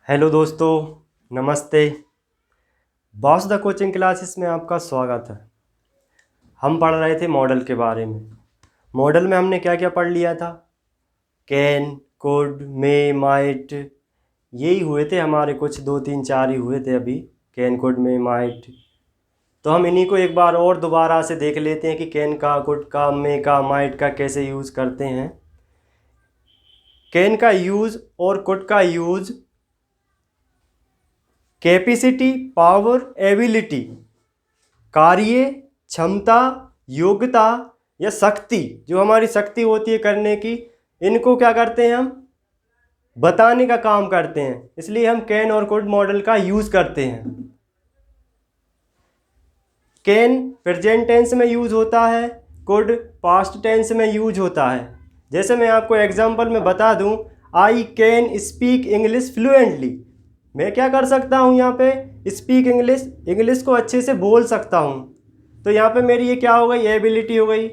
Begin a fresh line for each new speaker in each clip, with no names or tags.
Hello दोस्तों, नमस्ते। Boss the coaching classes में आपका स्वागत है। हम पढ़ रहे थे मॉडल के बारे में। मॉडल में हमने क्या क्या पढ़ लिया था? कैन, कुड, मे, माइट, यही हुए थे हमारे, कुछ दो तीन चार ही हुए थे अभी। Can, could, may, might. तो हम इन्हीं को एक बार और दोबारा से देख लेते हैं कि कैन का, कुड का, मे का, माइट का कैसे यूज़ करते हैं। कैन का यूज़ और कुड का यूज़ कैपेसिटी, पावर, एबिलिटी, कार्य, क्षमता, योग्यता या शक्ति, जो हमारी शक्ति होती है करने की, इनको क्या करते हैं हम बताने का काम करते हैं। इसलिए हम कैन और कुड मॉडल का यूज़ करते हैं। कैन प्रेजेंट टेंस में यूज़ होता है, कुड पास्ट टेंस में यूज होता है। जैसे मैं आपको एग्जांपल में बता दूं, I can speak English fluently. मैं क्या कर सकता हूं यहाँ पे? स्पीक इंग्लिश, इंग्लिश को अच्छे से बोल सकता हूं। तो यहाँ पे मेरी ये क्या हो गई? एबिलिटी हो गई।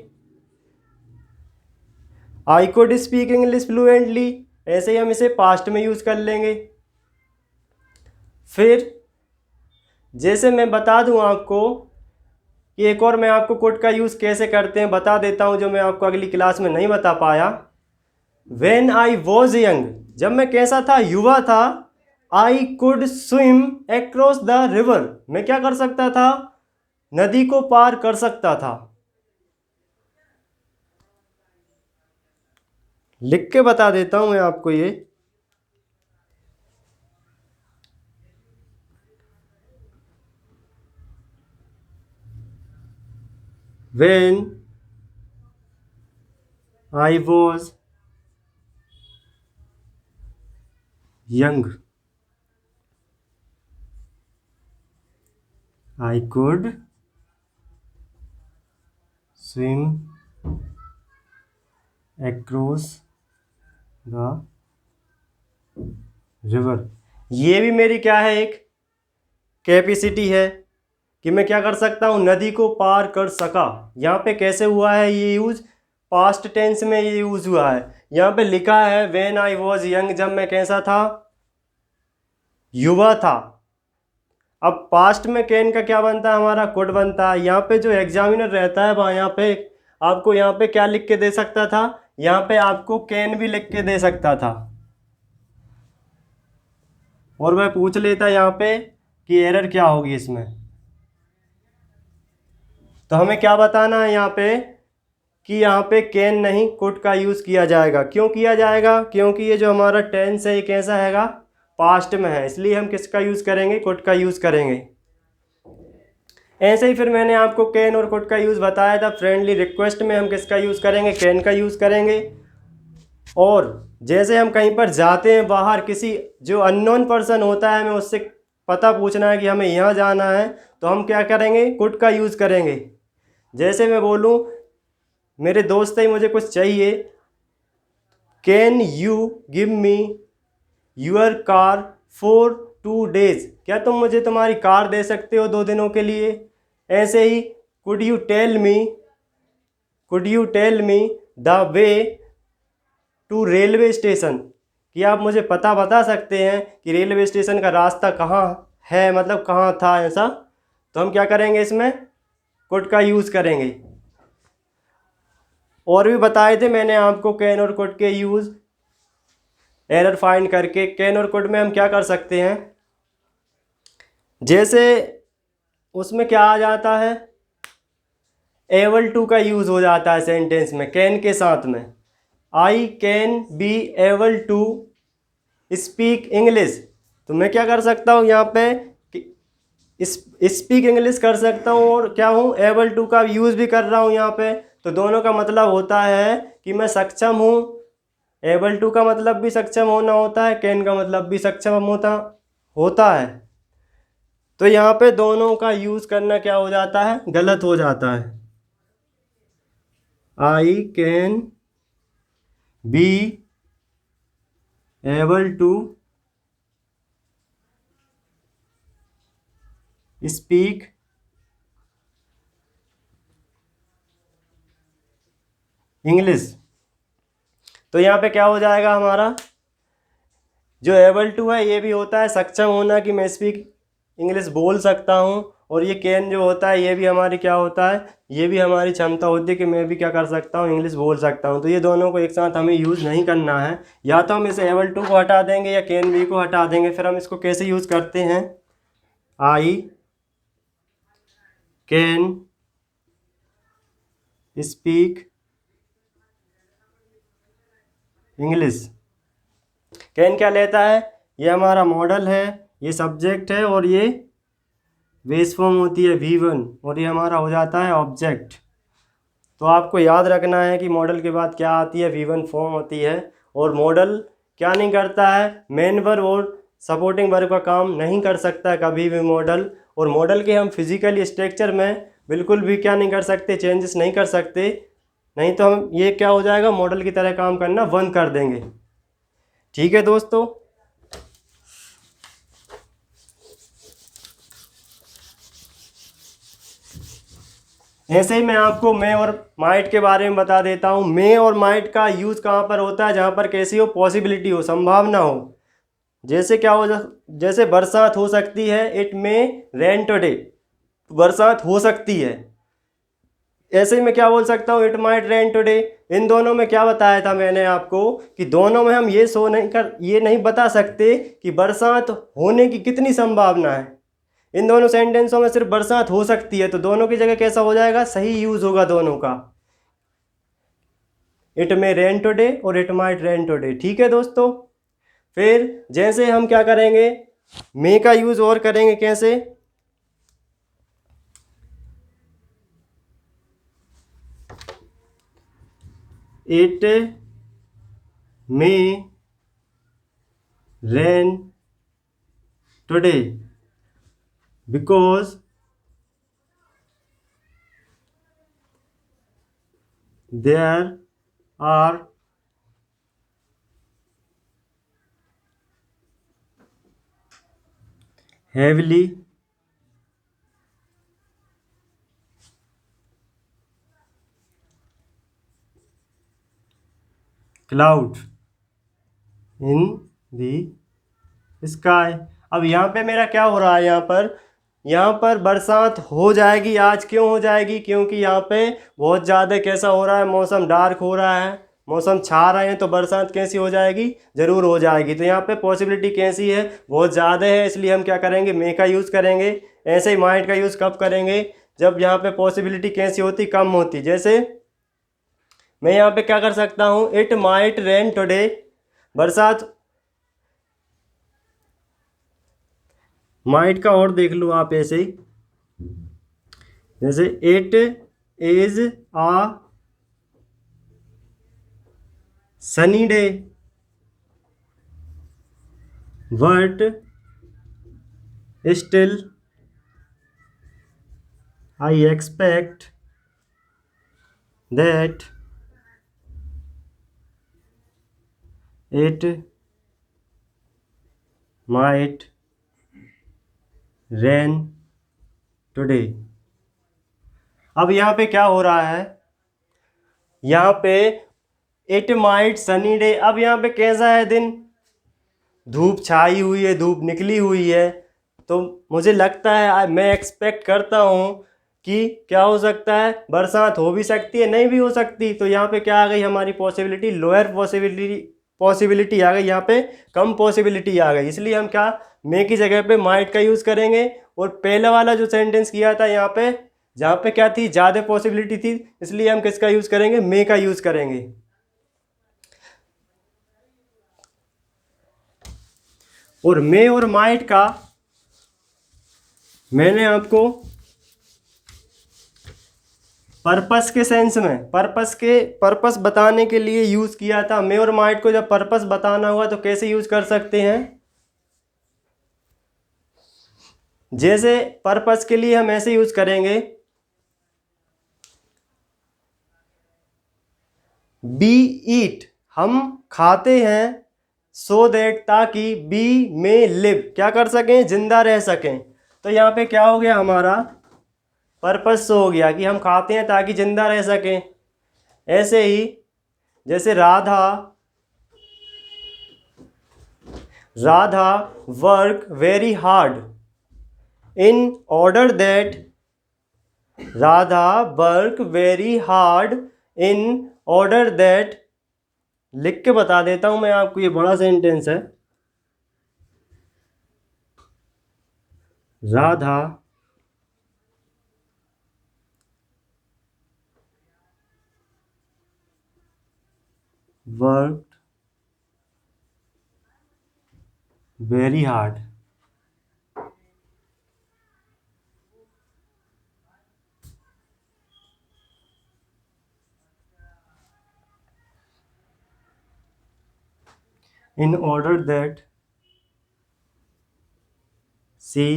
I could speak English fluently, ऐसे ही हम इसे पास्ट में यूज़ कर लेंगे। फिर जैसे मैं बता दूं आपको कि एक और मैं आपको कुड का यूज़ कैसे करते हैं बता देता हूं, जो मैं आपको अगली क्लास में नहीं बता पाया। When I was young, जब मैं कैसा था? युवा था। I could swim across the river, मैं क्या कर सकता था? नदी को पार कर सकता था। लिख के बता देता हूं मैं आपको ये। When I was young, I could swim across the river। ये भी मेरी क्या है? एक कैपेसिटी है कि मैं क्या कर सकता हूँ? नदी को पार कर सका। यहाँ पे कैसे हुआ है ये यूज? पास्ट टेंस में ये यूज हुआ है। यहाँ पे लिखा है व्हेन आई वॉज यंग, जब मैं कैसा था? युवा था। अब पास्ट में कैन का क्या बनता है? हमारा कुड बनता है। यहाँ पे जो एग्जामिनर रहता है वहाँ यहाँ पे आपको यहाँ पे क्या लिख के दे सकता था? यहाँ पे आपको कैन भी लिख के दे सकता था, और वह पूछ लेता यहाँ पे कि एरर क्या होगी इसमें। तो हमें क्या बताना है यहाँ पे कि यहाँ पे कैन नहीं, कुड का यूज़ किया जाएगा। क्यों किया जाएगा? क्योंकि ये जो हमारा टेंस है ये कैसा हैगा? पास्ट में है। इसलिए हम किसका यूज़ करेंगे? कुड का यूज़ करेंगे। ऐसे ही फिर मैंने आपको कैन और कुड का यूज़ बताया था। फ्रेंडली रिक्वेस्ट में हम किसका यूज़ करेंगे? कैन का यूज़ करेंगे। और जैसे हम कहीं पर जाते हैं बाहर, किसी जो अननोन पर्सन होता है, हमें उससे पता पूछना है कि हमें यहाँ जाना है, तो हम क्या करेंगे? कुड का यूज़ करेंगे। जैसे मैं बोलूँ मेरे दोस्त है, मुझे कुछ चाहिए, can you give me your car for 2 days, क्या तुम मुझे तुम्हारी कार दे सकते हो 2 दिनों के लिए? ऐसे ही could you tell me the way to railway station, कि आप मुझे पता बता सकते हैं कि रेलवे स्टेशन का रास्ता कहाँ है, मतलब कहाँ था ऐसा। तो हम क्या करेंगे? इसमें कुड का यूज़ करेंगे। और भी बताए थे मैंने आपको कैन और कुड के यूज़। एरर फाइंड करके कैन और कुड में हम क्या कर सकते हैं? जैसे उसमें क्या आ जाता है? एबल टू का यूज़ हो जाता है सेंटेंस में कैन के साथ में। I can be able to speak English, तो मैं क्या कर सकता हूँ यहाँ पे? स्पीक इंग्लिश कर सकता हूँ, और क्या हूँ? एबल टू का यूज़ भी कर रहा हूँ यहाँ पे। तो दोनों का मतलब होता है कि मैं सक्षम हूँ। एबल टू का मतलब भी सक्षम होना होता है, कैन का मतलब भी सक्षम होता होता है। तो यहाँ पे दोनों का यूज़ करना क्या हो जाता है? गलत हो जाता है। I can be able to speak English. तो यहाँ पे क्या हो जाएगा हमारा? जो एबल टू है ये भी होता है सक्षम होना, कि मैं स्पीक इंग्लिश बोल सकता हूँ। और ये कैन जो होता है ये भी हमारी क्या होता है, ये भी हमारी क्षमता होती है कि मैं भी क्या कर सकता हूँ, इंग्लिश बोल सकता हूँ। तो ये दोनों को एक साथ हमें यूज़ नहीं करना है। या तो हम इस एबल टू को हटा देंगे या कैन बी को हटा देंगे। फिर हम इसको कैसे यूज़ करते हैं, I can speak English. Can क्या लेता है, ये हमारा मॉडल है, ये सब्जेक्ट है और ये बेस फॉर्म होती है V1 और ये हमारा हो जाता है ऑब्जेक्ट। तो आपको याद रखना है कि मॉडल के बाद क्या आती है, V1 फॉर्म होती है। और मॉडल क्या नहीं करता है, मेन वर्ब और सपोर्टिंग वर्ब का काम नहीं कर सकता है कभी भी मॉडल। और मॉडल के हम फिजिकल स्ट्रक्चर में बिल्कुल भी क्या नहीं कर सकते, चेंजेस नहीं कर सकते, नहीं तो हम ये क्या हो जाएगा, मॉडल की तरह काम करना बंद कर देंगे। ठीक है दोस्तों। ऐसे ही मैं आपको मे और माइट के बारे में बता देता हूँ। मे और माइट का यूज़ कहाँ पर होता है, जहाँ पर कैसी हो, पॉसिबिलिटी हो, संभावना हो। जैसे क्या हो जैसे बरसात हो सकती है, इट मे रेन टुडे, बरसात हो सकती है। ऐसे ही मैं क्या बोल सकता हूँ, इट माइट रेन टुडे। इन दोनों में क्या बताया था मैंने आपको कि दोनों में हम ये नहीं बता सकते कि बरसात होने की कितनी संभावना है। इन दोनों सेंटेंसों में सिर्फ बरसात हो सकती है, तो दोनों की जगह कैसा हो जाएगा, सही यूज होगा दोनों का, इट मे रेन टुडे और इट माइट रेन टुडे। ठीक है दोस्तों। फिर जैसे हम क्या करेंगे, मे का यूज और करेंगे, कैसे, it may rain today because there are heavily cloud in the sky। अब यहाँ पे मेरा क्या हो रहा है, यहाँ पर बरसात हो जाएगी आज। क्यों हो जाएगी, क्योंकि यहाँ पे बहुत ज़्यादा कैसा हो रहा है, मौसम डार्क हो रहा है, मौसम छा रहे हैं, तो बरसात कैसी हो जाएगी, ज़रूर हो जाएगी। तो यहाँ पे पॉसिबिलिटी कैसी है, बहुत ज़्यादा है, इसलिए हम क्या करेंगे, मे का यूज़ करेंगे। ऐसे ही माइट का यूज़ कब करेंगे, जब यहाँ पे पॉसिबिलिटी कैसी होती, कम होती। जैसे मैं यहाँ पे क्या कर सकता हूँ, इट माइट रेन टुडे, बरसात, माइट का और देख लो आप ऐसे ही, जैसे it is a sunny day but still I expect that it might rain today. अब यहाँ पे क्या हो रहा है, यहाँ पे इट माइट सनी डे। अब यहाँ पे कैसा है दिन, धूप छाई हुई है, धूप निकली हुई है। तो मुझे लगता है, मैं एक्सपेक्ट करता हूँ कि क्या हो सकता है, बरसात हो भी सकती है, नहीं भी हो सकती। तो यहाँ पे क्या आ गई हमारी पॉसिबिलिटी, लोअर पॉसिबिलिटी आ गई, यहाँ पे कम पॉसिबिलिटी आ गई। इसलिए हम क्या, मे की जगह पे माइट का यूज़ करेंगे। और पहले वाला जो सेंटेंस किया था यहाँ पे, जहाँ पे क्या थी, ज़्यादा पॉसिबिलिटी थी, इसलिए हम किसका यूज़ करेंगे, मे का यूज़ करेंगे। और मे और माइट का मैंने आपको पर्पस के सेंस में, पर्पस बताने के लिए यूज़ किया था। मे और माइट को जब पर्पस बताना हुआ तो कैसे यूज़ कर सकते हैं, जैसे पर्पस के लिए हम ऐसे यूज़ करेंगे, बी ईट, हम खाते हैं, सो दैट, ताकि, बी में लिव, क्या कर सकें, जिंदा रह सकें। तो यहाँ पे क्या हो गया, हमारा पर्पस हो गया कि हम खाते हैं ताकि जिंदा रह सकें। ऐसे ही जैसे Radha work very hard in order that, Radha work very hard in order that, लिख के बता देता हूं मैं आपको, ये बड़ा सेंटेंस है। Radha work very hard in order that she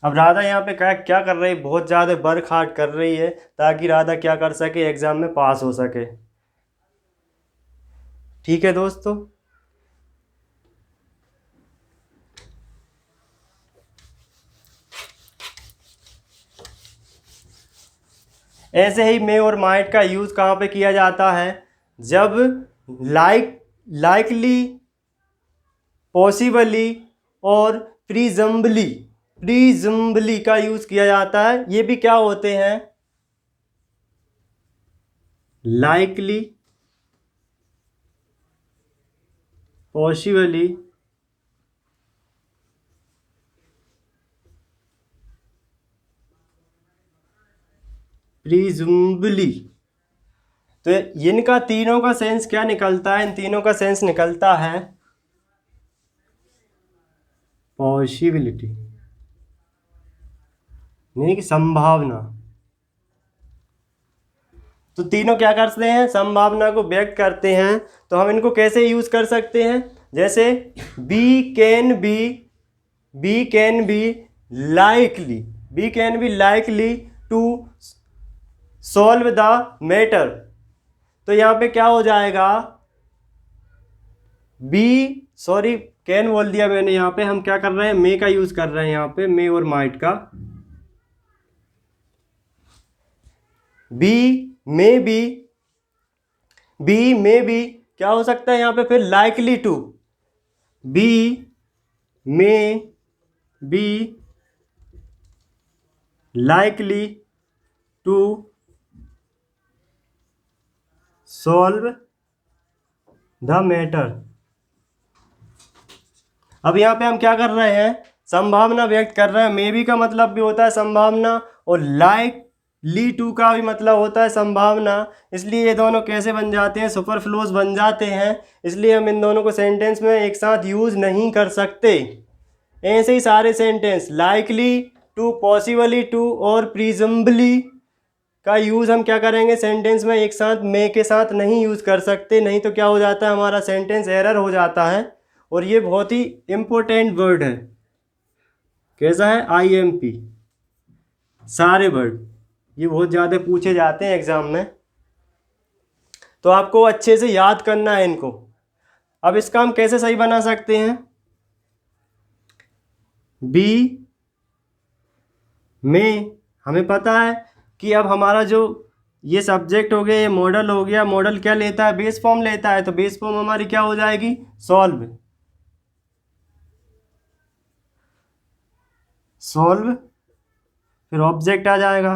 अब राधा यहाँ पे क्या क्या कर रही है, बहुत ज़्यादा वर्क हार्ड कर रही है ताकि राधा क्या कर सके, एग्ज़ाम में पास हो सके। ठीक है दोस्तों, ऐसे ही मे और माइट का यूज़ कहाँ पे किया जाता है, जब लाइकली, पॉसिबली और प्रीजम्बली का यूज़ किया जाता है। ये भी क्या होते हैं, लाइकली, पॉसिबली, प्रीजम्बली। तो इनका तीनों का सेंस क्या निकलता है, इन तीनों का सेंस निकलता है पॉसिबिलिटी, यानी कि संभावना। तो तीनों क्या करते हैं, संभावना को व्यक्त करते हैं। तो हम इनको कैसे यूज कर सकते हैं, जैसे we can be likely to solve the matter. तो यहाँ पे क्या हो जाएगा, कैन बोल दिया मैंने, यहाँ पे हम क्या कर रहे हैं, मे का यूज कर रहे हैं, यहाँ पे मे और माइट का। बी मे बी क्या हो सकता है यहाँ पे, फिर likely to, we may be likely to solve the matter. अब यहाँ पे हम क्या कर रहे हैं, संभावना व्यक्त कर रहे हैं। मे बी का मतलब भी होता है संभावना, और लाइकली टू का भी मतलब होता है संभावना। इसलिए ये दोनों कैसे बन जाते हैं, सुपरफ्लूज बन जाते हैं। इसलिए हम इन दोनों को सेंटेंस में एक साथ यूज नहीं कर सकते। ऐसे ही सारे sentence likely to, possibly to और प्रीजम्बली का यूज़ हम क्या करेंगे, सेंटेंस में एक साथ मे के साथ नहीं यूज़ कर सकते, नहीं तो क्या हो जाता है, हमारा सेंटेंस एरर हो जाता है। और ये बहुत ही इम्पोर्टेंट वर्ड है। कैसा है, IMP, सारे वर्ड ये बहुत ज़्यादा पूछे जाते हैं एग्ज़ाम में, तो आपको अच्छे से याद करना है इनको। अब इसका हम कैसे सही बना सकते हैं, बी में हमें पता है कि अब हमारा जो ये सब्जेक्ट हो गया, ये मॉडल हो गया। मॉडल क्या लेता है, बेस फॉर्म लेता है। तो बेस फॉर्म हमारी क्या हो जाएगी, सॉल्व, फिर ऑब्जेक्ट आ जाएगा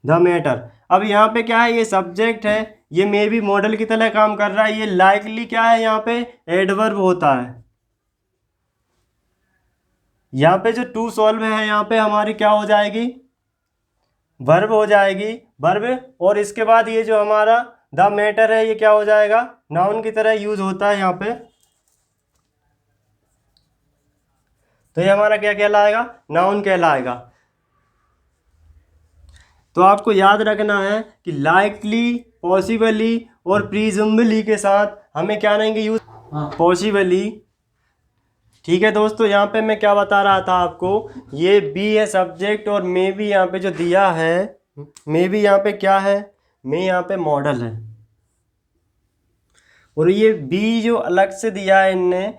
द मैटर। अब यहाँ पे क्या है, ये सब्जेक्ट है, ये मे भी मॉडल की तरह काम कर रहा है। ये लाइकली क्या है, यहाँ पे एडवर्ब होता है। यहाँ पे जो टू सॉल्व है, यहाँ पे हमारी क्या हो जाएगी, वर्ब हो जाएगी, वर्ब। और इसके बाद ये जो हमारा द मैटर है, ये क्या हो जाएगा, नाउन की तरह यूज होता है यहाँ पे। तो ये हमारा क्या कहलाएगा, नाउन कहलाएगा। तो आपको याद रखना है कि लाइकली, पॉसिबली और प्रीजम्बली के साथ हमें क्या रहेंगे यूज, पॉसिबली। ठीक है दोस्तों, यहाँ पे मैं क्या बता रहा था आपको, ये बी है सब्जेक्ट, और मे भी यहाँ पे जो दिया है, मे भी यहाँ पे क्या है, मे यहाँ पे मॉडल है। और ये बी जो अलग से दिया है इनने,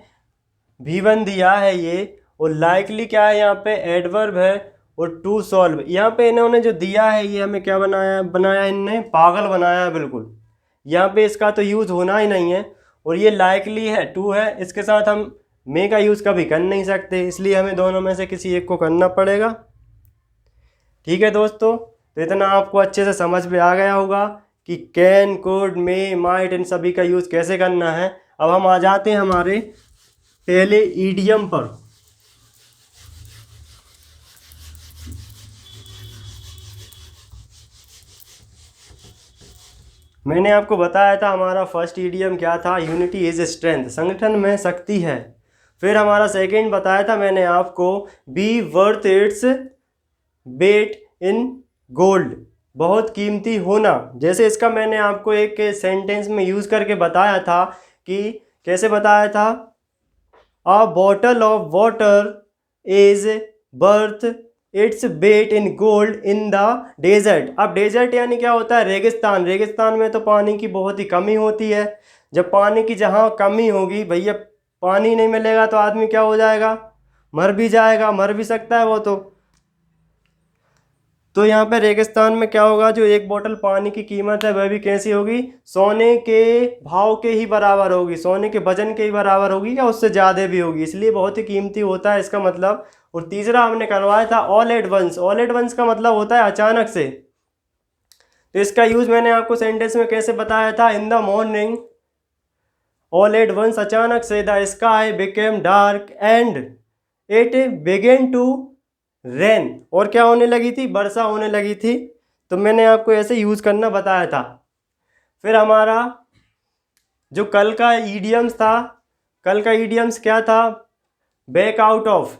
V1 दिया है ये, और लाइकली क्या है यहाँ पे एडवर्ब है, और टू सॉल्व यहाँ पे इन्होंने जो दिया है ये हमें क्या बनाया बनाया इनने, पागल बनाया है बिल्कुल। यहाँ पे इसका तो यूज़ होना ही नहीं है, और ये लाइकली है टू है, इसके साथ हम मे का यूज़ कभी कर नहीं सकते, इसलिए हमें दोनों में से किसी एक को करना पड़ेगा। ठीक है दोस्तों, तो इतना आपको अच्छे से समझ में आ गया होगा कि कैन, कुड, मे, माइट इन सभी का यूज़ कैसे करना है। अब हम आ जाते हैं हमारे पहले ईडियम पर। मैंने आपको बताया था हमारा फर्स्ट ईडियम क्या था, यूनिटी इज स्ट्रेंथ, संगठन में शक्ति है। फिर हमारा सेकंड बताया था मैंने आपको, B worth its weight in gold, बहुत कीमती होना। जैसे इसका मैंने आपको एक सेंटेंस में यूज़ करके बताया था कि कैसे बताया था, a bottle of water is worth its weight in gold in the desert. अब डेजर्ट यानी क्या होता है, रेगिस्तान। रेगिस्तान में तो पानी की बहुत ही कमी होती है। जब पानी की जहाँ कमी होगी भैया, पानी नहीं मिलेगा तो आदमी क्या हो जाएगा, मर भी जाएगा, मर भी सकता है वो तो यहाँ पे रेगिस्तान में क्या होगा, जो एक बोतल पानी की कीमत है वह भी कैसी होगी, सोने के भाव के ही बराबर होगी, सोने के वजन के ही बराबर होगी या उससे ज़्यादा भी होगी, इसलिए बहुत ही कीमती होता है इसका मतलब। और तीसरा हमने करवाया था all at once. All at once का मतलब होता है अचानक से। तो इसका यूज़ मैंने आपको सेंटेंस में कैसे बताया था, in the morning all at once, अचानक से the sky became dark and it began to rain, और क्या होने लगी थी, वर्षा होने लगी थी। तो मैंने आपको ऐसे यूज़ करना बताया था। फिर हमारा जो कल का ईडियम्स था, कल का ईडियम्स क्या था, back out of.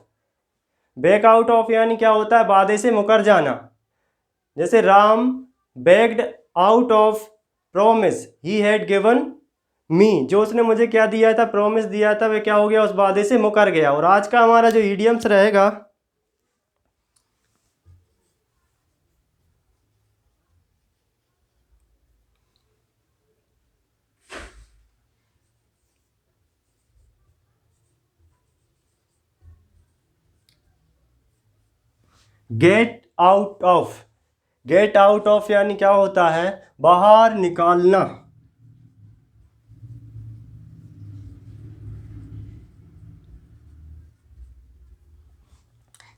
Back out of यानी क्या होता है, वादे से मुकर जाना। जैसे Ram backed out of promise he had given me, जो उसने मुझे क्या दिया था, प्रॉमिस दिया था, वह क्या हो गया, उस वादे से मुकर गया। और आज का हमारा जो ईडियम्स रहेगा, get out of. Get out of यानी क्या होता है, बाहर निकालना।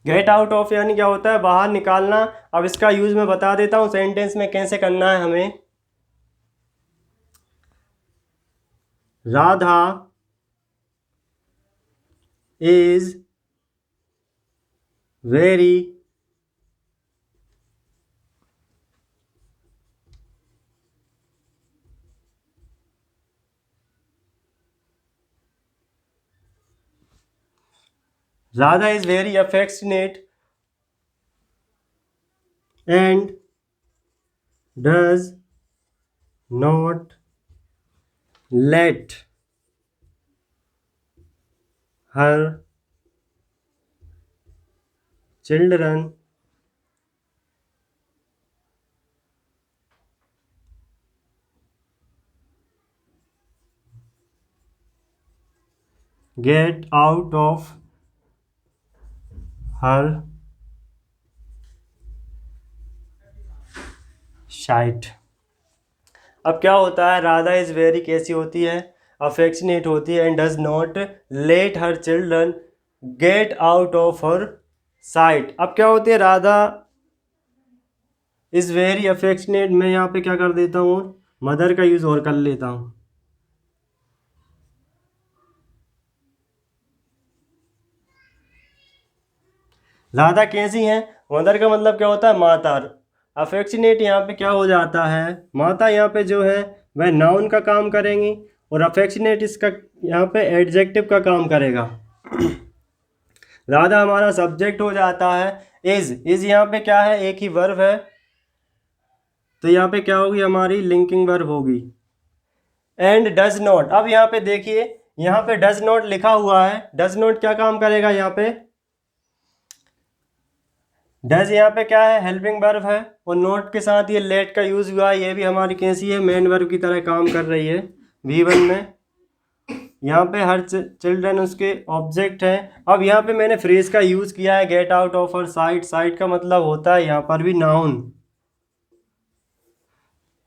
गेट आउट ऑफ यानी क्या होता है, बाहर निकालना। अब इसका यूज मैं बता देता हूँ सेंटेंस में कैसे करना है हमें। Radha is very Radha is very affectionate and does not let her children get out of her sight। अब क्या होता है, राधा इज़ वेरी कैसी होती है, अफेक्शनेट होती है, and does not let her children get out of her site. अब क्या होती है, राधा इज़ वेरी अफेक्शनेट, मैं यहाँ पे क्या कर देता हूँ, मदर का यूज़ और कर लेता हूँ। राधा कैसी हैं, मदर का मतलब क्या होता है, माता। अफेक्शनेट यहाँ पे क्या हो जाता है, माता यहाँ पे जो है वह नाउन का काम करेंगी, और अफेक्शनेट इसका यहाँ पे एडजेक्टिव का काम करेगा। राधा हमारा सब्जेक्ट हो जाता है। इज यहाँ पे क्या है, एक ही वर्ब है, तो यहाँ पे क्या होगी, हमारी लिंकिंग वर्ब होगी। एंड डज नॉट, अब यहाँ पे देखिए, यहाँ पे डज नॉट लिखा हुआ है, डज नॉट क्या काम करेगा, यहाँ पे डज यहाँ पे क्या है, हेल्पिंग वर्ब है, और नोट के साथ ये लेट का यूज़ हुआ है, ये भी हमारी कैसी है, मेन वर्ब की तरह काम कर रही है। V1 में यहाँ पे हर चिल्ड्रन उसके ऑब्जेक्ट हैं। अब यहाँ पे मैंने फ्रेज का यूज़ किया है get out of her site. Site का मतलब होता है यहाँ पर भी नाउन।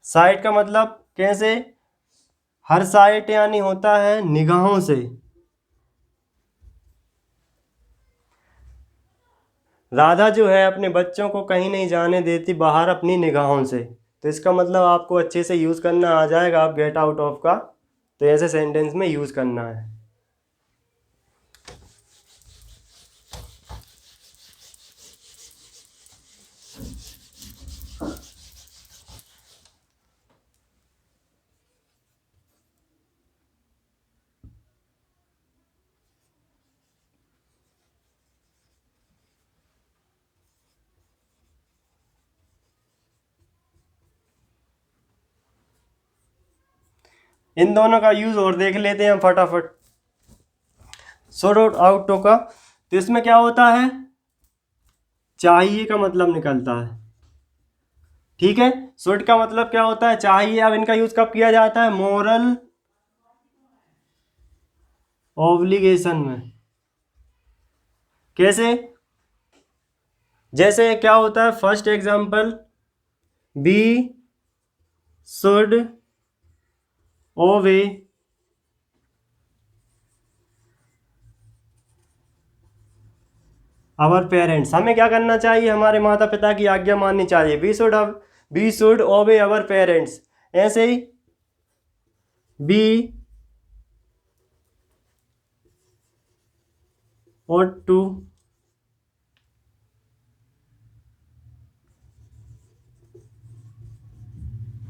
साइट का मतलब कैसे, हर साइट यानी होता है निगाहों से। राधा जो है अपने बच्चों को कहीं नहीं जाने देती बाहर अपनी निगाहों से। तो इसका मतलब आपको अच्छे से यूज़ करना आ जाएगा आप गेट आउट ऑफ का, तो ऐसे सेंटेंस में यूज़ करना है। इन दोनों का यूज़ और देख लेते हैं फटाफट। सॉर्ट आउट का, तो इसमें क्या होता है, चाहिए का मतलब निकलता है। ठीक है, शुड का मतलब क्या होता है, चाहिए। अब इनका यूज कब किया जाता है, मोरल ऑब्लिगेशन में। कैसे, जैसे क्या होता है, first example, we should obey our parents. हमें क्या करना चाहिए, हमारे माता पिता की आज्ञा माननी चाहिए। We should obey our parents. ऐसे ही we ought to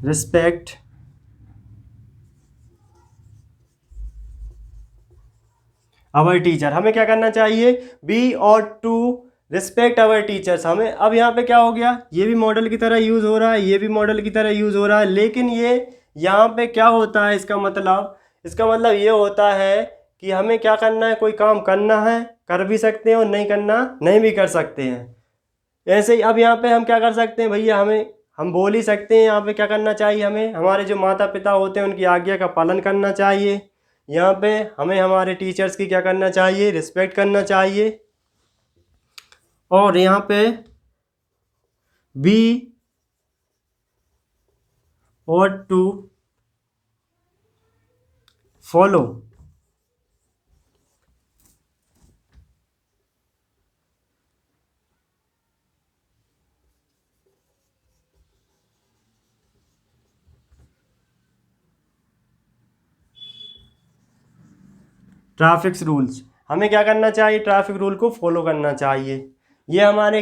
respect our teacher. हमें क्या करना चाहिए, we ought to respect our teachers. हमें अब यहाँ पे क्या हो गया, ये भी मॉडल की तरह यूज़ हो रहा है, ये भी मॉडल की तरह यूज़ हो रहा है, लेकिन ये यहाँ पे क्या होता है, इसका मतलब ये होता है कि हमें क्या करना है, कोई काम करना है कर भी सकते हैं और नहीं करना नहीं भी कर सकते हैं। ऐसे ही अब यहाँ पे हम क्या कर सकते हैं भैया, हम बोल ही सकते हैं यहाँ पे क्या करना चाहिए, हमें हमारे जो माता पिता होते हैं उनकी आज्ञा का पालन करना चाहिए। यहाँ पे हमें हमारे टीचर्स की क्या करना चाहिए, रिस्पेक्ट करना चाहिए। और यहाँ पे we ought to follow traffic rules. हमें क्या करना चाहिए, ट्रैफिक रूल को फॉलो करना चाहिए। ये हमारे